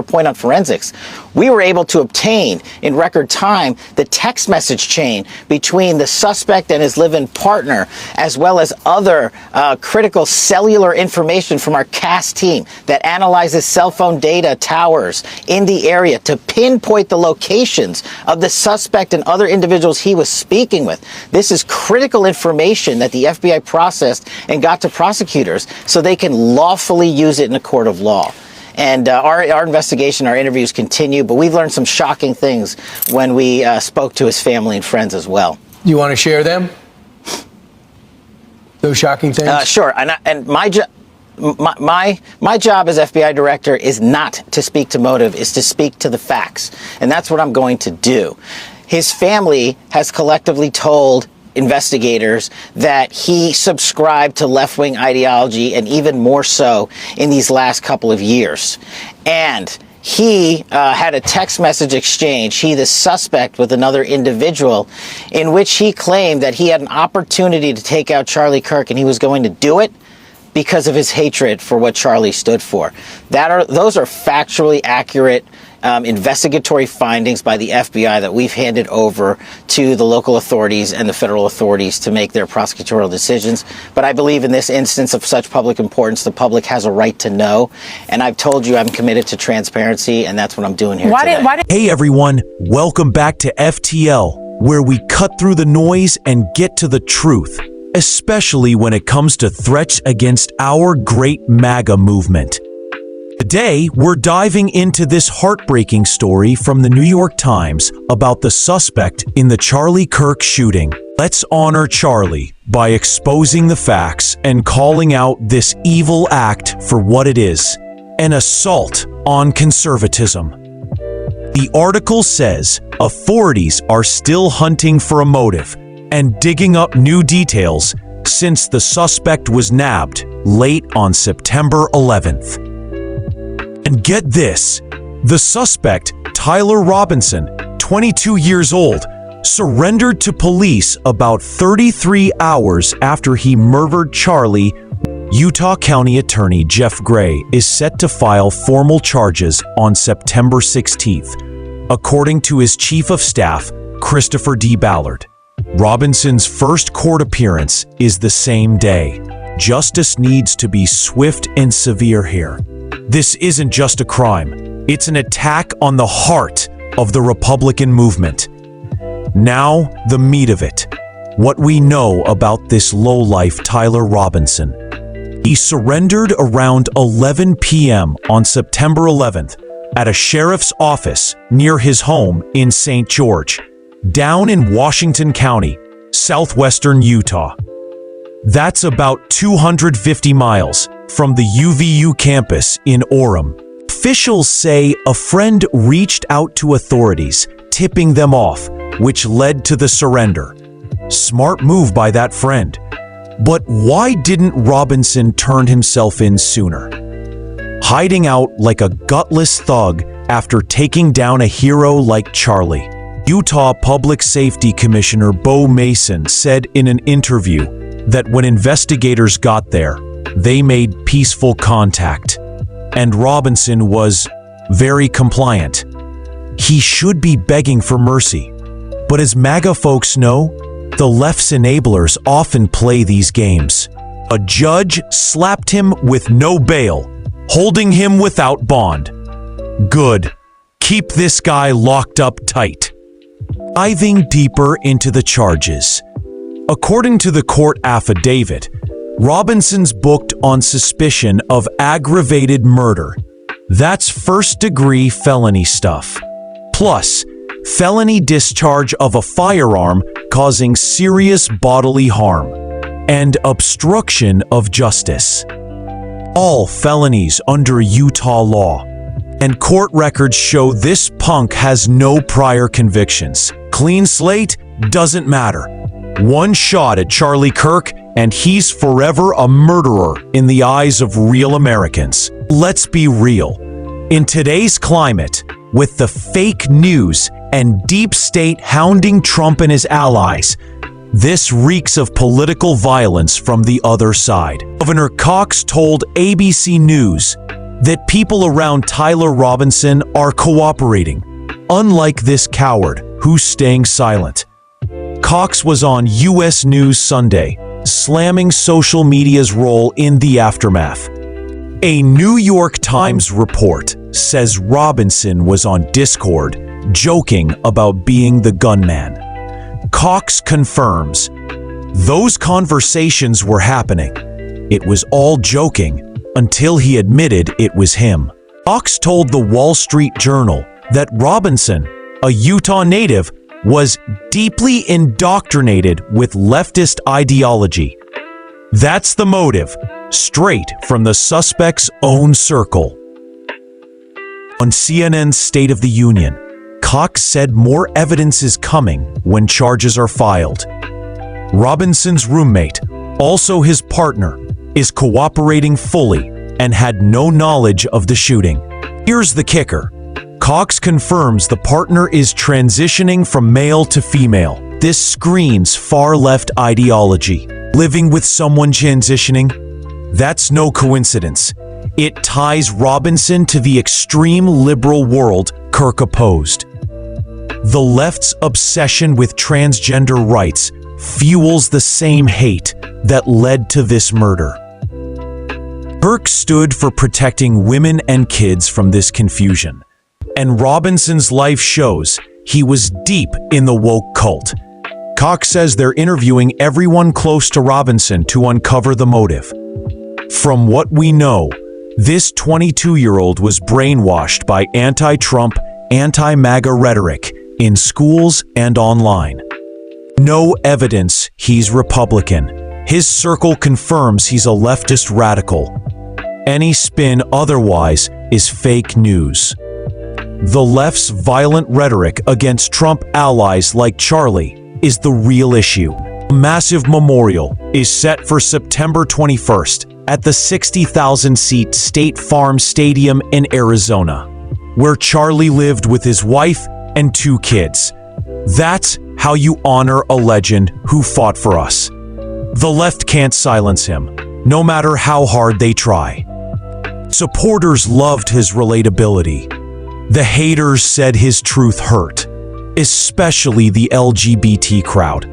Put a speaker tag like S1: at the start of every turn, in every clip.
S1: point on forensics. We were able to obtain in record time the text message chain between the suspect and his live-in partner, as well as other critical cellular information from our CAS team that analyzes cell phone data towers in the area to pinpoint the locations of the suspect and other individuals he was speaking with. This is critical information that the FBI processed and got to prosecutors so they can lawfully use it in a court of law. And our investigation, our interviews continue, but we've learned some shocking things when we spoke to his family and friends as well.
S2: You want to share them? Those shocking things?
S1: Sure. And my job as FBI director is not to speak to motive, is to speak to the facts. And that's what I'm going to do. His family has collectively told investigators that he subscribed to left-wing ideology, and even more so in these last couple of years. And he had a text message exchange, he the suspect, with another individual, in which he claimed that he had an opportunity to take out Charlie Kirk, and he was going to do it because of his hatred for what Charlie stood for. Those are factually accurate investigatory findings by the FBI that we've handed over to the local authorities and the federal authorities to make their prosecutorial decisions. But I believe in this instance of such public importance, the public has a right to know. And I've told you I'm committed to transparency, and that's what I'm doing here today.
S3: Hey everyone, welcome back to FTL, where we cut through the noise and get to the truth, especially when it comes to threats against our great MAGA movement. Today, we're diving into this heartbreaking story from the New York Times about the suspect in the Charlie Kirk shooting. Let's honor Charlie by exposing the facts and calling out this evil act for what it is: an assault on conservatism. The article says authorities are still hunting for a motive and digging up new details since the suspect was nabbed late on September 11th. And get this, the suspect, Tyler Robinson, 22 years old, surrendered to police about 33 hours after he murdered Charlie. Utah County Attorney Jeff Gray is set to file formal charges on September 16th, according to his chief of staff, Christopher D. Ballard. Robinson's first court appearance is the same day. Justice needs to be swift and severe here. This isn't just a crime, it's an attack on the heart of the Republican movement. Now, the meat of it. What we know about this lowlife Tyler Robinson. He surrendered around 11 p.m. on September 11th at a sheriff's office near his home in St. George, down in Washington County, southwestern Utah. That's about 250 miles from the UVU campus in Orem. Officials say a friend reached out to authorities, tipping them off, which led to the surrender. Smart move by that friend. But why didn't Robinson turn himself in sooner? Hiding out like a gutless thug after taking down a hero like Charlie. Utah Public Safety Commissioner Bo Mason said in an interview that when investigators got there, they made peaceful contact, and Robinson was very compliant. He should be begging for mercy, but as MAGA folks know, the left's enablers often play these games. A judge slapped him with no bail, holding him without bond. Good. Keep this guy locked up tight. Diving deeper into the charges. According to the court affidavit, Robinson's booked on suspicion of aggravated murder. That's first-degree felony stuff. Plus, felony discharge of a firearm causing serious bodily harm, and obstruction of justice. All felonies under Utah law. And court records show this punk has no prior convictions. Clean slate doesn't matter. One shot at Charlie Kirk, and he's forever a murderer in the eyes of real Americans. Let's be real. In today's climate, with the fake news and deep state hounding Trump and his allies, this reeks of political violence from the other side. Governor Cox told ABC News, that people around Tyler Robinson are cooperating, unlike this coward who's staying silent. Cox was on U.S. News Sunday, slamming social media's role in the aftermath. A New York Times report says Robinson was on Discord, joking about being the gunman. Cox confirms those conversations were happening. It was all joking until he admitted it was him. Cox told the Wall Street Journal that Robinson, a Utah native, was deeply indoctrinated with leftist ideology. That's the motive, straight from the suspect's own circle. On CNN's State of the Union, Cox said more evidence is coming when charges are filed. Robinson's roommate, also his partner, is cooperating fully and had no knowledge of the shooting. Here's the kicker. Cox confirms the partner is transitioning from male to female. This screams far-left ideology. Living with someone transitioning? That's no coincidence. It ties Robinson to the extreme liberal world Kirk opposed. The left's obsession with transgender rights fuels the same hate that led to this murder. Kirk stood for protecting women and kids from this confusion, and Robinson's life shows he was deep in the woke cult. Cox says they're interviewing everyone close to Robinson to uncover the motive. From what we know, this 22-year-old was brainwashed by anti-Trump, anti-MAGA rhetoric in schools and online. No evidence he's Republican. His circle confirms he's a leftist radical. Any spin otherwise is fake news. The left's violent rhetoric against Trump allies like Charlie is the real issue. A massive memorial is set for September 21st at the 60,000-seat State Farm Stadium in Arizona, where Charlie lived with his wife and 2 kids. That's how you honor a legend who fought for us. The left can't silence him, no matter how hard they try. Supporters loved his relatability. The haters said his truth hurt, especially the LGBT crowd.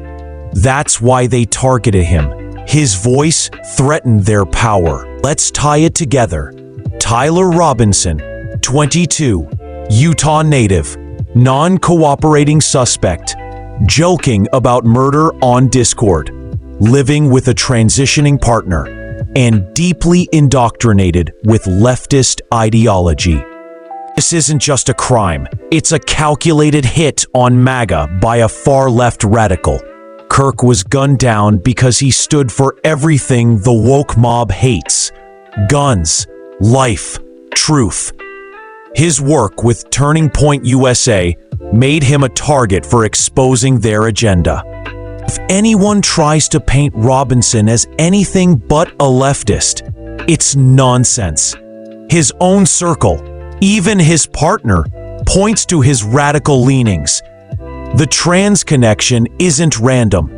S3: That's why they targeted him. His voice threatened their power. Let's tie it together. Tyler Robinson, 22, Utah native, non-cooperating suspect, joking about murder on Discord, living with a transitioning partner, and deeply indoctrinated with leftist ideology. This isn't just a crime, it's a calculated hit on MAGA by a far-left radical. Kirk was gunned down because he stood for everything the woke mob hates: guns, life, truth. His work with Turning Point USA made him a target for exposing their agenda. If anyone tries to paint Robinson as anything but a leftist, it's nonsense. His own circle, even his partner, points to his radical leanings. The trans connection isn't random.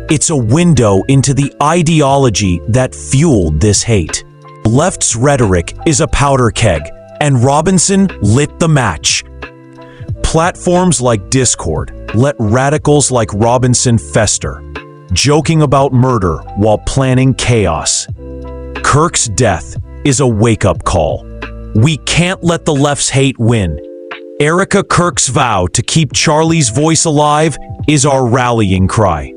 S3: It's a window into the ideology that fueled this hate. Left's rhetoric is a powder keg, and Robinson lit the match. Platforms like Discord let radicals like Robinson fester, joking about murder while planning chaos. Kirk's death is a wake-up call. We can't let the left's hate win. Erica Kirk's vow to keep Charlie's voice alive is our rallying cry.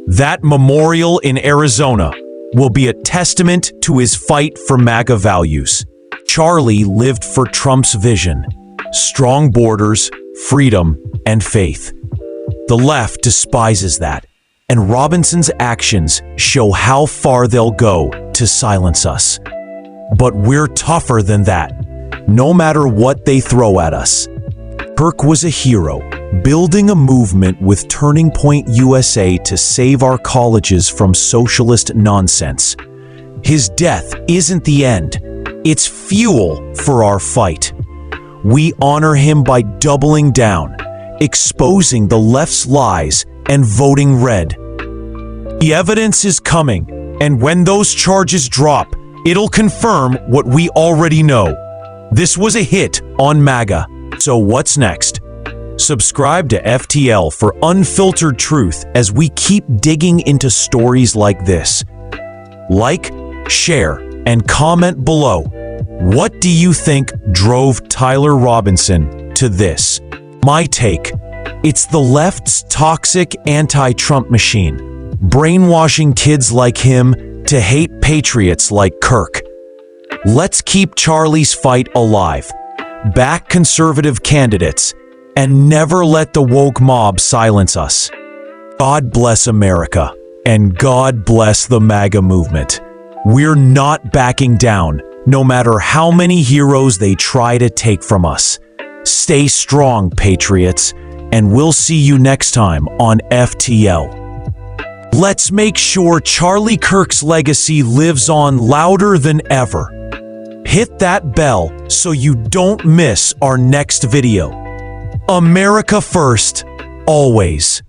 S3: That memorial in Arizona will be a testament to his fight for MAGA values. Charlie lived for Trump's vision: strong borders, freedom, and faith. The left despises that, and Robinson's actions show how far they'll go to silence us. But we're tougher than that, no matter what they throw at us. Kirk was a hero, building a movement with Turning Point USA to save our colleges from socialist nonsense. His death isn't the end, it's fuel for our fight. We honor him by doubling down, exposing the left's lies, and voting red. The evidence is coming, and when those charges drop, it'll confirm what we already know. This was a hit on MAGA. So what's next? Subscribe to FTL for unfiltered truth as we keep digging into stories like this. Like, share, and comment below. What do you think drove Tyler Robinson to this? My take: it's the left's toxic anti-Trump machine, brainwashing kids like him to hate patriots like Kirk. Let's keep Charlie's fight alive, back conservative candidates, and never let the woke mob silence us. God bless America, and God bless the MAGA movement. We're not backing down, no matter how many heroes they try to take from us. Stay strong, patriots, and we'll see you next time on FTL. Let's make sure Charlie Kirk's legacy lives on louder than ever. Hit that bell so you don't miss our next video. America first, always.